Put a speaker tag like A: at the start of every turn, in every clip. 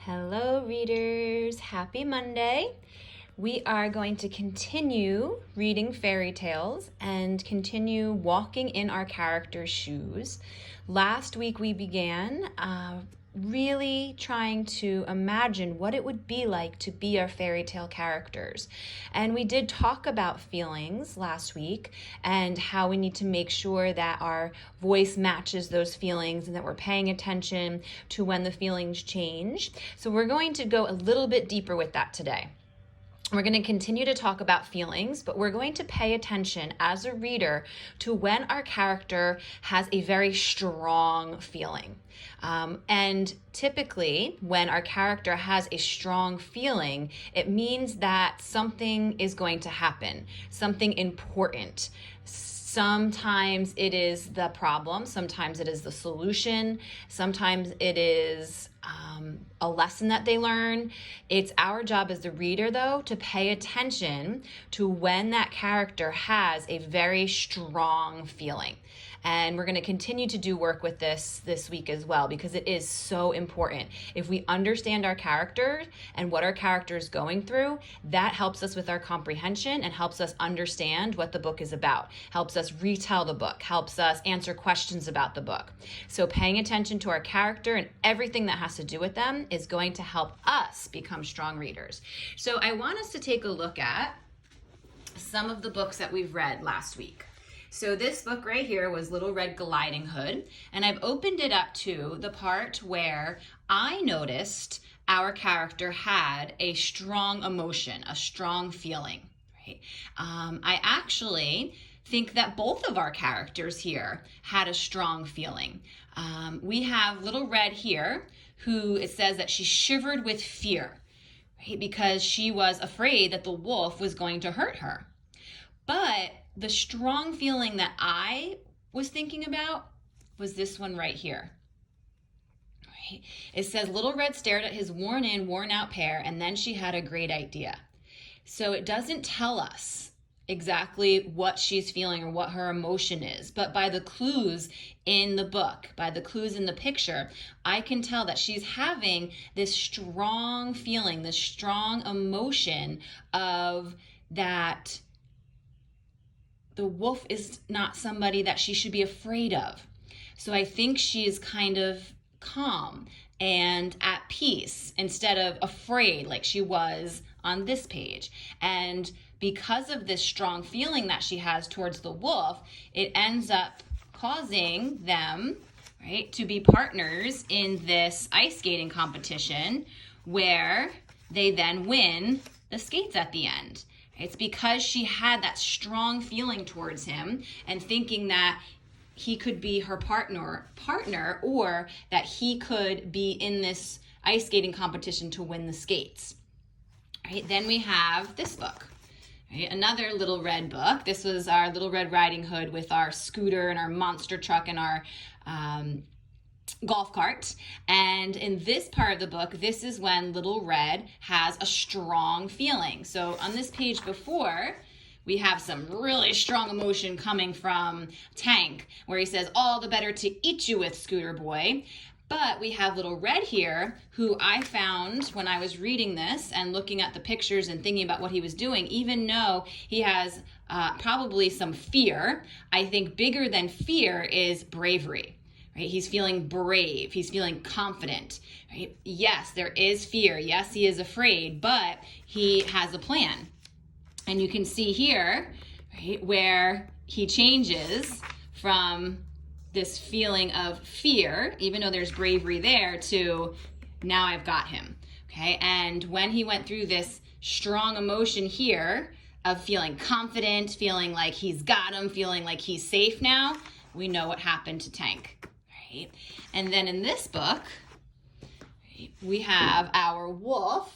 A: Hello, readers. Happy Monday. We are going to continue reading fairy tales and continue walking in our characters' shoes. Last week we began really trying to imagine what it would be like to be our fairy tale characters. And we did talk about feelings last week and how we need to make sure that our voice matches those feelings and that we're paying attention to when the feelings change. So we're going to go a little bit deeper with that today. We're going to continue to talk about feelings, but we're going to pay attention as a reader to when our character has a very strong feeling. And typically, when our character has a strong feeling, it means that something is going to happen, something important. Sometimes it is the problem, sometimes it is the solution, sometimes it is a lesson that they learn. It's our job as the reader, though, to pay attention to when that character has a very strong feeling. And we're going to continue to do work with this week as well, because it is so important. If we understand our character and what our character is going through, that helps us with our comprehension and helps us understand what the book is about, helps us retell the book, helps us answer questions about the book. So paying attention to our character and everything that has to do with them is going to help us become strong readers. So I want us to take a look at some of the books that we've read last week. So this book right here was Little Red Gliding Hood, and I've opened it up to the part where I noticed our character had a strong emotion, a strong feeling. Right? I actually think that both of our characters here had a strong feeling. We have Little Red here, who it says that she shivered with fear, right? Because she was afraid that the wolf was going to hurt her. But the strong feeling that I was thinking about was this one right here. Right? It says, Little Red stared at his worn-in, worn-out pair, and then she had a great idea. So it doesn't tell us exactly what she's feeling or what her emotion is, but by the clues in the book, by the clues in the picture, I can tell that she's having this strong feeling, this strong emotion of that the wolf is not somebody that she should be afraid of. So I think she is kind of calm and at peace instead of afraid like she was on this page. And because of this strong feeling that she has towards the wolf, it ends up causing them, right, to be partners in this ice skating competition where they then win the skates at the end. It's because she had that strong feeling towards him and thinking that he could be her partner, or that he could be in this ice skating competition to win the skates. Right? Then we have this book. Right? Another Little Red book. This was our Little Red Riding Hood with our scooter and our monster truck and our golf cart. And in this part of the book, this is when Little Red has a strong feeling. So on this page before, we have some really strong emotion coming from Tank, where he says, all the better to eat you with, Scooter Boy. But we have Little Red here, who I found when I was reading this and looking at the pictures and thinking about what he was doing, even though he has probably some fear, I think bigger than fear is bravery. Right? He's feeling brave. He's feeling confident. Right? Yes, there is fear. Yes, he is afraid, but he has a plan. And you can see here, right, where he changes from this feeling of fear, even though there's bravery there, to now I've got him. Okay, and when he went through this strong emotion here of feeling confident, feeling like he's got him, feeling like he's safe now, we know what happened to Tank. Right? And then in this book, we have our wolf,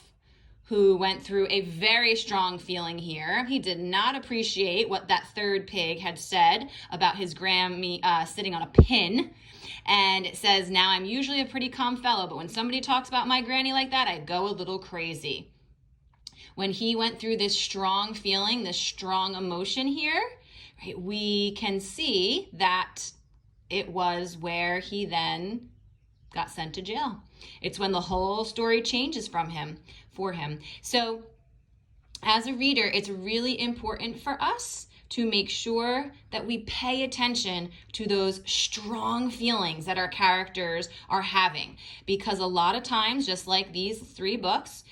A: who went through a very strong feeling here. He did not appreciate what that third pig had said about his Grammy sitting on a pin. And it says, now I'm usually a pretty calm fellow, but when somebody talks about my granny like that, I go a little crazy. When he went through this strong feeling, this strong emotion here, right, we can see that it was where he then got sent to jail. It's when the whole story changes for him. So as a reader, it's really important for us to make sure that we pay attention to those strong feelings that our characters are having. Because a lot of times, just like these 3 books,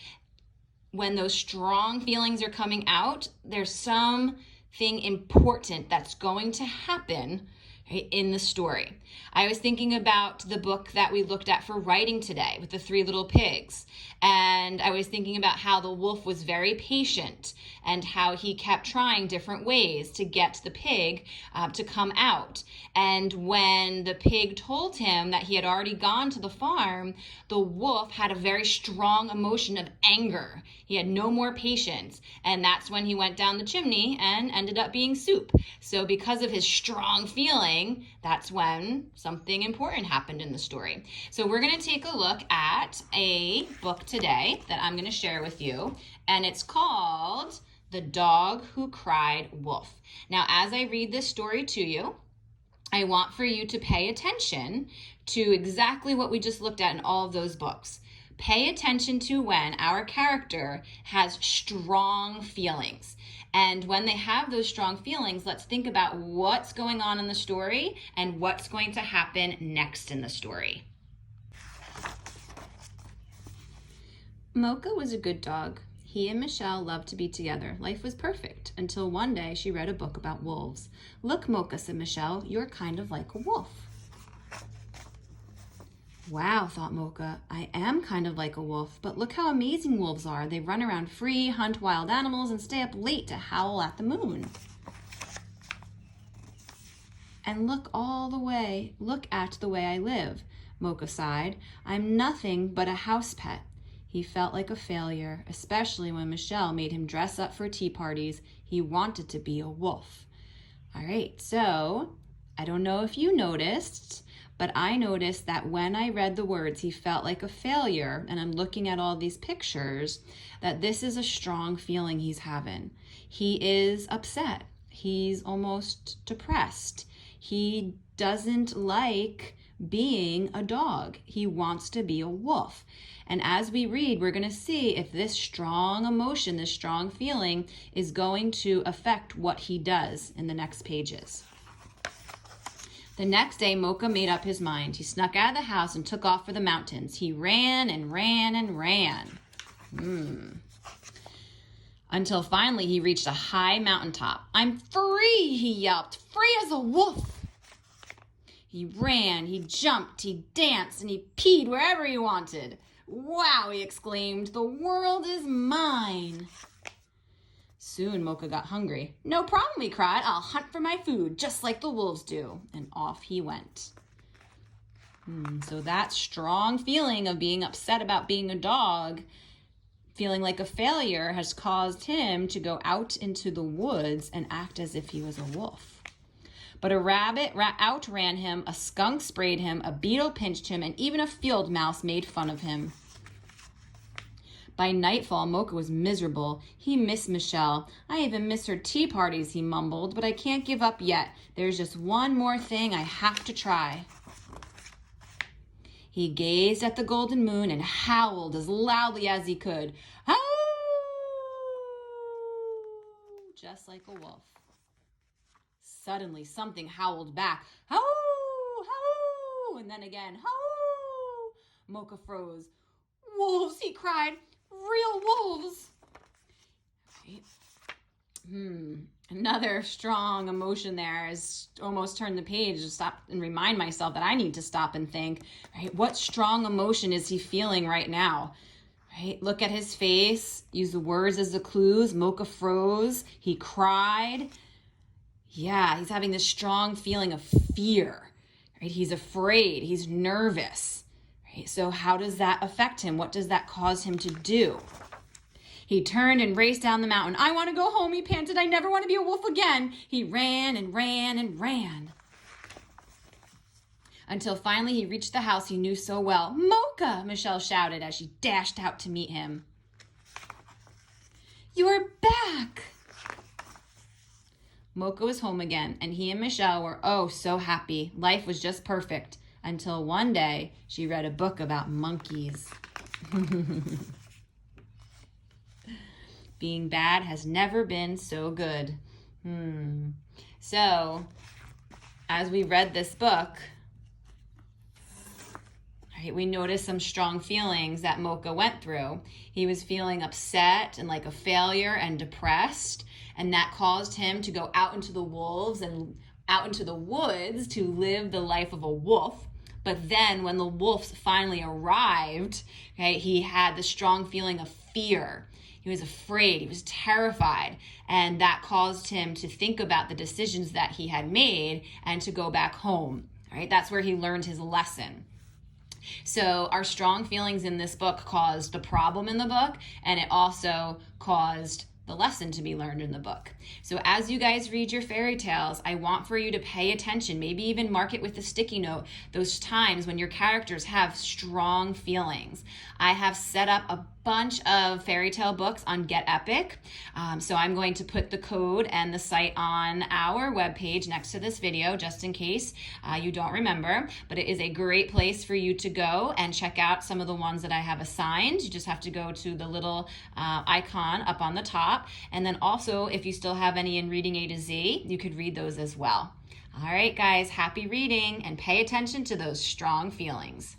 A: when those strong feelings are coming out, there's something important that's going to happen in the story. I was thinking about the book that we looked at for writing today with the 3 little pigs. And I was thinking about how the wolf was very patient and how he kept trying different ways to get the pig to come out. And when the pig told him that he had already gone to the farm, the wolf had a very strong emotion of anger. He had no more patience. And that's when he went down the chimney and ended up being soup. So because of his strong feeling, that's when something important happened in the story. So we're going to take a look at a book today that I'm going to share with you, and it's called The Dog Who Cried Wolf. Now, as I read this story to you, I want for you to pay attention to exactly what we just looked at in all of those books. Pay attention to when our character has strong feelings. And when they have those strong feelings, let's think about what's going on in the story and what's going to happen next in the story. Mocha was a good dog. He and Michelle loved to be together. Life was perfect until one day she read a book about wolves. "Look, Mocha," said Michelle, "you're kind of like a wolf." Wow, thought Mocha, I am kind of like a wolf, but look how amazing wolves are. They run around free, hunt wild animals, and stay up late to howl at the moon. And look at the way I live, Mocha sighed. I'm nothing but a house pet. He felt like a failure, especially when Michelle made him dress up for tea parties. He wanted to be a wolf. All right, so I don't know if you noticed, but I noticed that when I read the words, he felt like a failure, and I'm looking at all these pictures, that this is a strong feeling he's having. He is upset. He's almost depressed. He doesn't like being a dog. He wants to be a wolf. And as we read, we're going to see if this strong emotion, this strong feeling is going to affect what he does in the next pages. The next day, Mocha made up his mind. He snuck out of the house and took off for the mountains. He ran and ran and ran. Until finally he reached a high mountaintop. I'm free, he yelped, free as a wolf. He ran, he jumped, he danced, and he peed wherever he wanted. Wow, he exclaimed, the world is mine. Soon Mocha got hungry. No problem, he cried. I'll hunt for my food, just like the wolves do. And off he went. So that strong feeling of being upset about being a dog, feeling like a failure, has caused him to go out into the woods and act as if he was a wolf. But a rabbit outran him, a skunk sprayed him, a beetle pinched him, and even a field mouse made fun of him. By nightfall, Mocha was miserable. He missed Michelle. I even miss her tea parties, he mumbled, but I can't give up yet. There's just one more thing I have to try. He gazed at the golden moon and howled as loudly as he could. Howl! Just like a wolf. Suddenly, something howled back. Howl! Howl! And then again, howl! Mocha froze. Wolves, he cried. Real wolves. Right. Another strong emotion there is almost turn the page to stop and remind myself that I need to stop and think, right? What strong emotion is he feeling right now? Right? Look at his face. Use the words as the clues. Mocha froze. He cried. Yeah, he's having this strong feeling of fear. Right? He's afraid. He's nervous. So how does that affect him? What does that cause him to do? He turned and raced down the mountain. I want to go home, he panted. I never want to be a wolf again. He ran and ran and ran. Until finally he reached the house he knew so well. Mocha, Michelle shouted as she dashed out to meet him. You're back. Mocha was home again, and he and Michelle were oh so happy. Life was just perfect. until one day she read a book about monkeys. Being bad has never been so good. So, as we read this book, right, we noticed some strong feelings that Mocha went through. He was feeling upset and like a failure and depressed, and that caused him to go out into the wolves and out into the woods to live the life of a wolf. But then when the wolves finally arrived, okay, he had the strong feeling of fear. He was afraid, he was terrified, and that caused him to think about the decisions that he had made and to go back home. Right? That's where he learned his lesson. So our strong feelings in this book caused the problem in the book, and it also caused the lesson to be learned in the book. So as you guys read your fairy tales, I want for you to pay attention, maybe even mark it with a sticky note, those times when your characters have strong feelings. I have set up a bunch of fairy tale books on Get Epic. So I'm going to put the code and the site on our webpage next to this video, just in case you don't remember. But it is a great place for you to go and check out some of the ones that I have assigned. You just have to go to the little icon up on the top. And then also, if you still have any in Reading A to Z, you could read those as well. All right, guys, happy reading and pay attention to those strong feelings.